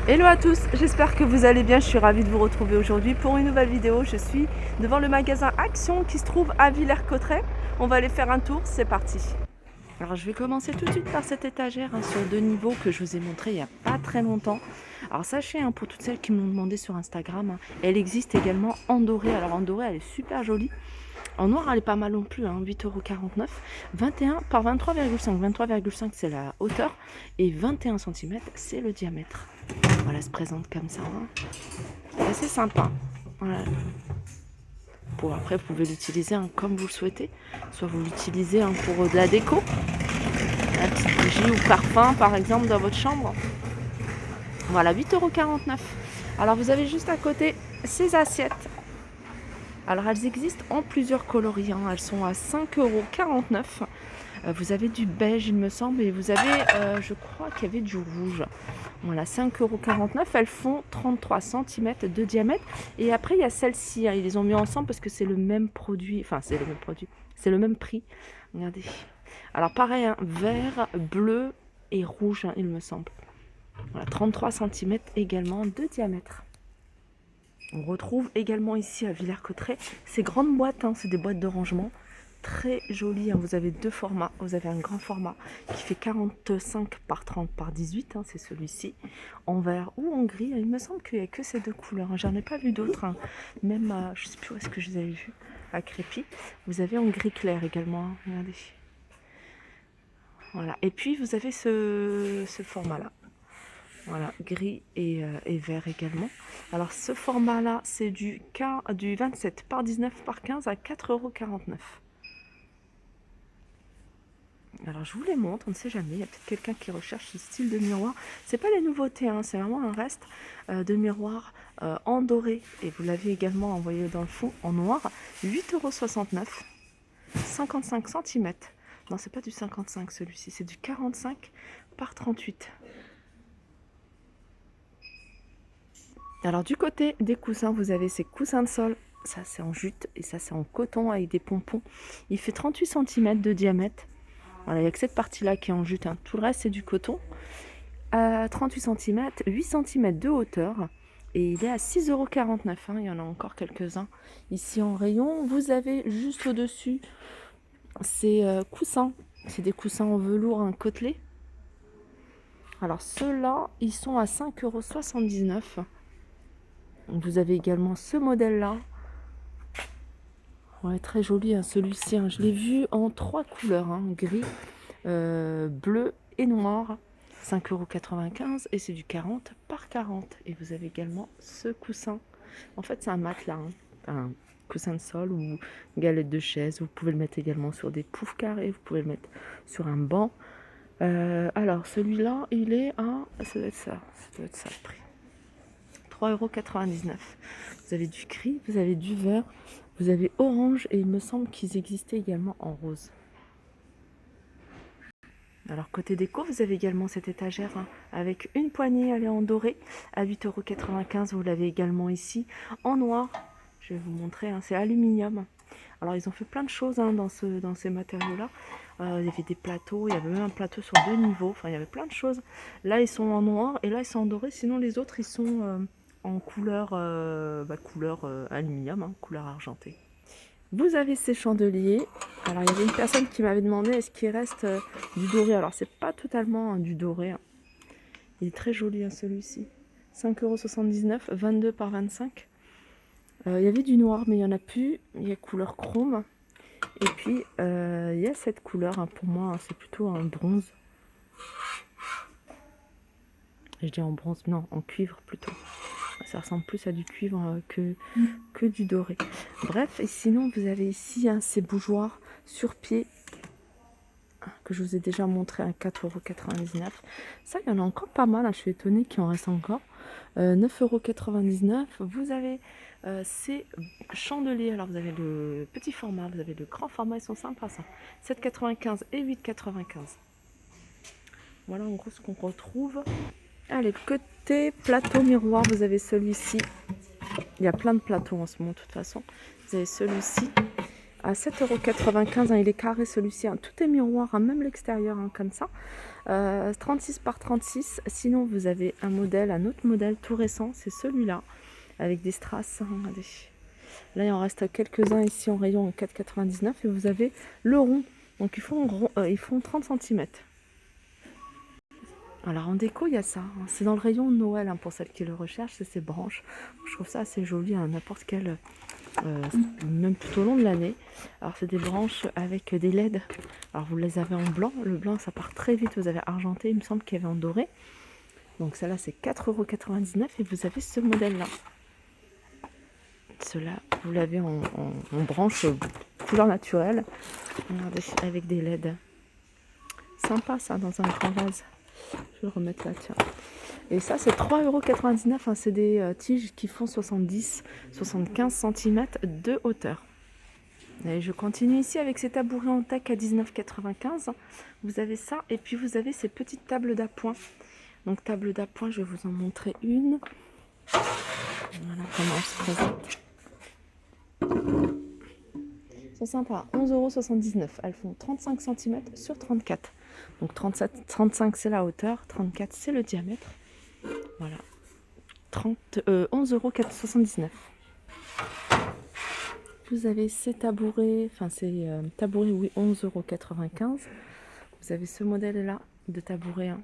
Hello à tous, j'espère que vous allez bien, je suis ravie de vous retrouver aujourd'hui pour une nouvelle vidéo. Je suis devant le magasin Action qui se trouve à Villers-Cotterêts. On va aller faire un tour, c'est parti. Alors je vais commencer tout de suite par cette étagère sur 2 niveaux que je vous ai montré il n'y a pas très longtemps. Alors sachez, pour toutes celles qui m'ont demandé sur Instagram, elle existe également en doré. Alors en doré elle est super jolie. En noir, elle est pas mal non plus, 8,49 €. 21 par 23,5. 23,5 c'est la hauteur et 21 cm c'est le diamètre. Voilà, elle se présente comme ça. C'est assez sympa. Voilà. Après, vous pouvez l'utiliser comme vous le souhaitez. Soit vous l'utilisez pour de la déco, la petite bougie ou parfum par exemple dans votre chambre. Voilà, 8,49 €. Alors vous avez juste à côté ces assiettes. Alors elles existent en plusieurs coloris, elles sont à 5,49 €. Vous avez du beige il me semble et vous avez, je crois qu'il y avait du rouge. Voilà, 5,49 €, elles font 33 cm de diamètre. Et après il y a celle-ci, ils les ont mis ensemble parce que c'est le même produit, enfin c'est le même produit, c'est le même prix. Regardez. Alors pareil, vert, bleu et rouge il me semble. Voilà, 33 cm également de diamètre. On retrouve également ici à Villers-Cotterêts ces grandes boîtes, c'est des boîtes de rangement très jolies. Vous avez deux formats. Vous avez un grand format qui fait 45 par 30 par 18, c'est celui-ci, en vert ou en gris. Il me semble qu'il n'y a que ces deux couleurs. J'en ai pas vu d'autres, même je ne sais plus où est-ce que je les avais vus, à Crépy. Vous avez en gris clair également, regardez. Voilà. Et puis vous avez ce format-là. Voilà, gris et vert également. Alors ce format-là, c'est du 27 par 19 par 15 à 4,49 €. Alors je vous les montre, on ne sait jamais, il y a peut-être quelqu'un qui recherche ce style de miroir. C'est pas les nouveautés, c'est vraiment un reste de miroir en doré. Et vous l'avez également envoyé dans le fond en noir, 8,69 €, 55 cm. Non, c'est pas du 55 celui-ci, c'est du 45 par 38. Alors du côté des coussins, vous avez ces coussins de sol. Ça c'est en jute et ça c'est en coton avec des pompons. Il fait 38 cm de diamètre. Voilà, il n'y a que cette partie-là qui est en jute. Tout le reste c'est du coton. 38 cm, 8 cm de hauteur. Et il est à 6,49 €. Il y en a encore quelques-uns ici en rayon. Vous avez juste au-dessus ces coussins. C'est des coussins en velours, côtelé. Alors ceux-là, ils sont à 5,79 €. Vous avez également ce modèle-là. Ouais, très joli, celui-ci. Je l'ai vu en 3 couleurs, gris, bleu et noir. 5,95 € et c'est du 40 par 40. Et vous avez également ce coussin. En fait, c'est un matelas, un coussin de sol ou galette de chaise. Vous pouvez le mettre également sur des poufs carrés. Vous pouvez le mettre sur un banc. Alors, celui-là, il est à... Ça doit être ça. Ça doit être ça le prix. 3,99 €. Vous avez du gris, vous avez du vert, vous avez orange et il me semble qu'ils existaient également en rose. Alors côté déco, vous avez également cette étagère avec une poignée, elle est en doré à 8,95 €. Vous l'avez également ici en noir. Je vais vous montrer, c'est aluminium. Alors ils ont fait plein de choses dans ces matériaux-là. Il y avait des plateaux, il y avait même un plateau sur 2 niveaux. Enfin, il y avait plein de choses. Là, ils sont en noir et là, ils sont en doré. Sinon, les autres, ils sont en couleur, couleur aluminium, couleur argentée. Vous avez ces chandeliers. Alors, il y avait une personne qui m'avait demandé est-ce qu'il reste du doré. Alors, c'est pas totalement du doré. Il est très joli, celui-ci. 5,79 €, 22 par 25. Il y avait du noir, mais il n'y en a plus. Il y a couleur chrome. Et puis, il y a cette couleur. Pour moi, c'est plutôt un bronze. Je dis en bronze, non, en cuivre plutôt. Ça ressemble plus à du cuivre que du doré. Bref, et sinon, vous avez ici ces bougeoirs sur pied que je vous ai déjà montré à 4,99 €. Ça, il y en a encore pas mal. Je suis étonnée qu'il en reste encore. 9,99 €. Vous avez ces chandeliers. Alors, vous avez le petit format, vous avez le grand format. Ils sont sympas, ça. 7,95 € et 8,95 €. Voilà en gros ce qu'on retrouve. Allez, côté plateau miroir, vous avez celui-ci. Il y a plein de plateaux en ce moment, de toute façon. Vous avez celui-ci à 7,95 €. Il est carré celui-ci. Tout est miroir, même l'extérieur, comme ça. 36 par 36. Sinon, vous avez un autre modèle tout récent. C'est celui-là, avec des strass. Regardez. Là, il en reste quelques-uns ici en rayon en 4,99 €. Et vous avez le rond. Donc, ils font 30 cm. Alors en déco, il y a ça. C'est dans le rayon de Noël, pour celles qui le recherchent, c'est ces branches. Je trouve ça assez joli à n'importe quel, même tout au long de l'année. Alors c'est des branches avec des LED. Alors vous les avez en blanc. Le blanc, ça part très vite. Vous avez argenté, il me semble qu'il y avait en doré. Donc celle-là, c'est 4,99 € et vous avez ce modèle-là. Cela, vous l'avez en branche couleur naturelle. Regardez, avec des LED. Sympa ça, dans un grand vase. Je vais le remettre là, tiens. Et ça, c'est 3,99 €. C'est des tiges qui font 70-75 cm de hauteur. Et je continue ici avec ces tabourets en teck à 19,95 €. Vous avez ça, et puis vous avez ces petites tables d'appoint. Donc, table d'appoint, je vais vous en montrer une. Voilà comment elle se présente. Elles sont sympas, 11,79 €. Elles font 35 cm sur 34. Donc 35 c'est la hauteur, 34 c'est le diamètre. Voilà. 11,79 €. Vous avez ces tabourets, oui, 11,95 €. Vous avez ce modèle-là de tabouret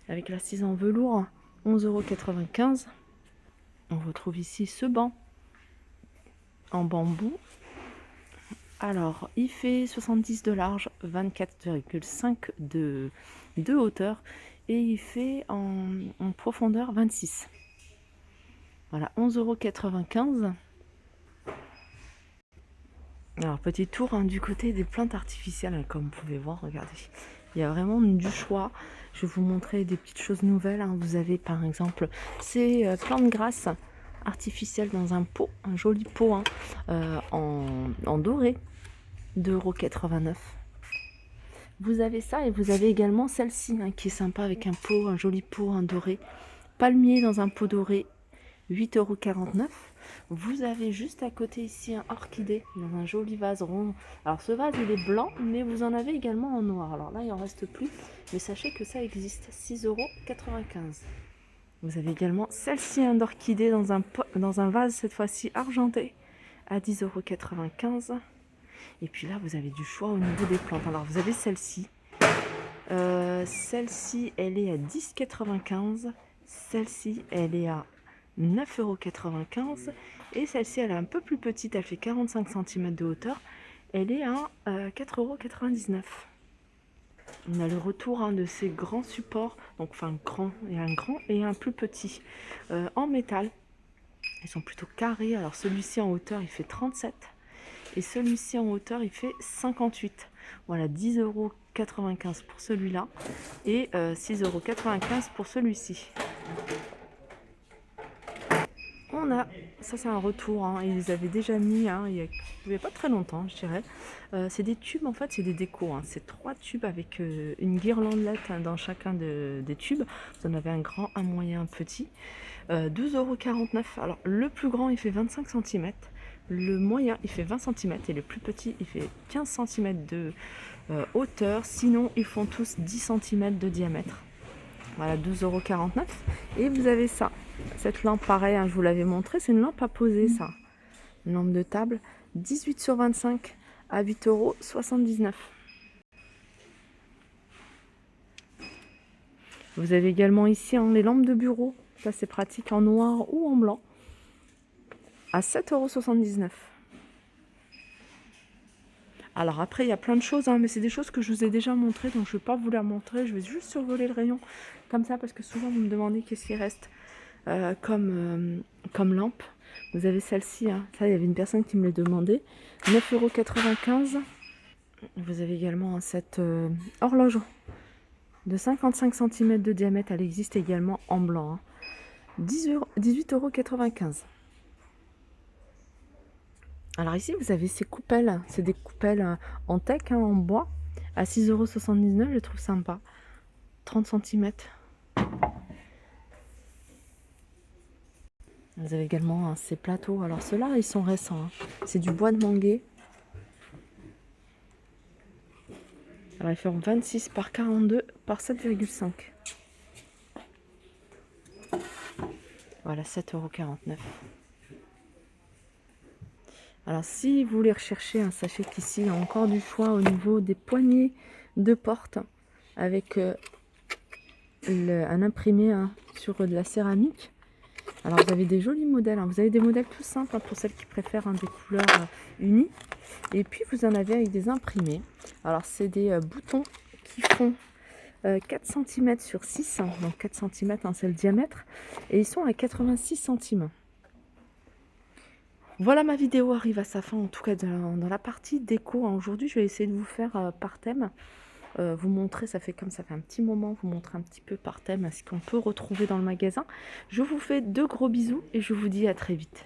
avec l'assise en velours, 11,95 €. On retrouve ici ce banc en bambou. Alors, il fait 70 de large, 24,5 de hauteur et il fait en profondeur 26. Voilà, 11,95 €. Alors, petit tour du côté des plantes artificielles, comme vous pouvez voir, regardez. Il y a vraiment du choix. Je vais vous montrer des petites choses nouvelles. Vous avez par exemple ces plantes grasses artificielle dans un pot, un joli pot en doré, 2,89 €. Vous avez ça et vous avez également celle-ci qui est sympa avec un joli pot en doré, palmier dans un pot doré, 8,49 €. Vous avez juste à côté ici un orchidée dans un joli vase rond. Alors ce vase il est blanc, mais vous en avez également en noir. Alors là il en reste plus, mais sachez que ça existe, 6,95 €. Vous avez également celle-ci, un orchidée dans un vase, cette fois-ci argenté, à 10,95 €. Et puis là, vous avez du choix au niveau des plantes. Alors, vous avez celle-ci. Celle-ci, elle est à 10,95 €. Celle-ci, elle est à 9,95 €. Et celle-ci, elle est un peu plus petite. Elle fait 45 cm de hauteur. Elle est à 4,99 €. On a le retour de ces grands supports, donc grand, il y a un grand et un plus petit, en métal. Ils sont plutôt carrés. Alors celui-ci en hauteur il fait 37 et celui-ci en hauteur il fait 58. Voilà, 10,95 € pour celui-là et 6,95 € pour celui-ci. On a, ça c'est un retour, ils les avaient déjà mis il n'y a pas très longtemps, je dirais. C'est des tubes, en fait, c'est des décos. C'est 3 tubes avec une guirlandelette dans chacun des tubes. Vous en avez un grand, un moyen, un petit. 12,49 €. Alors, le plus grand, il fait 25 cm. Le moyen, il fait 20 cm. Et le plus petit, il fait 15 cm de hauteur. Sinon, ils font tous 10 cm de diamètre. Voilà, 12,49 €. Et vous avez ça. Cette lampe, pareil, je vous l'avais montré, c'est une lampe à poser, ça. Une lampe de table, 18 sur 25 à 8,79 €. Vous avez également ici les lampes de bureau. Ça, c'est pratique en noir ou en blanc. À 7,79 €. Alors après, il y a plein de choses, mais c'est des choses que je vous ai déjà montrées, donc je ne vais pas vous les montrer. Je vais juste survoler le rayon comme ça, parce que souvent, vous me demandez qu'est-ce qui reste. Comme lampe. Vous avez celle-ci, ça il y avait une personne qui me l'a demandé, 9,95 €. Vous avez également cette horloge de 55 cm de diamètre, elle existe également en blanc, 18,95 €. Alors ici vous avez ces coupelles, c'est des coupelles en teck, en bois, à 6,79 €, je trouve sympa, 30 cm. Vous avez également ces plateaux. Alors ceux-là, ils sont récents. C'est du bois de manguier. Alors ils font 26 par 42 par 7,5. Voilà, 7,49 €. Alors si vous voulez rechercher un sachet qu'ici, il y a encore du choix au niveau des poignées de porte avec un imprimé sur de la céramique. Alors vous avez des jolis modèles, vous avez des modèles tout simples pour celles qui préfèrent des couleurs unies. Et puis vous en avez avec des imprimés. Alors c'est des boutons qui font 4 cm sur 6, donc 4 cm c'est le diamètre, et ils sont à 86 centimes. Voilà, ma vidéo arrive à sa fin, en tout cas dans la partie déco. Aujourd'hui je vais essayer de vous faire par thème, vous montrer, ça fait un petit moment, vous montrer un petit peu par thème ce qu'on peut retrouver dans le magasin. Je vous fais de gros bisous et je vous dis à très vite.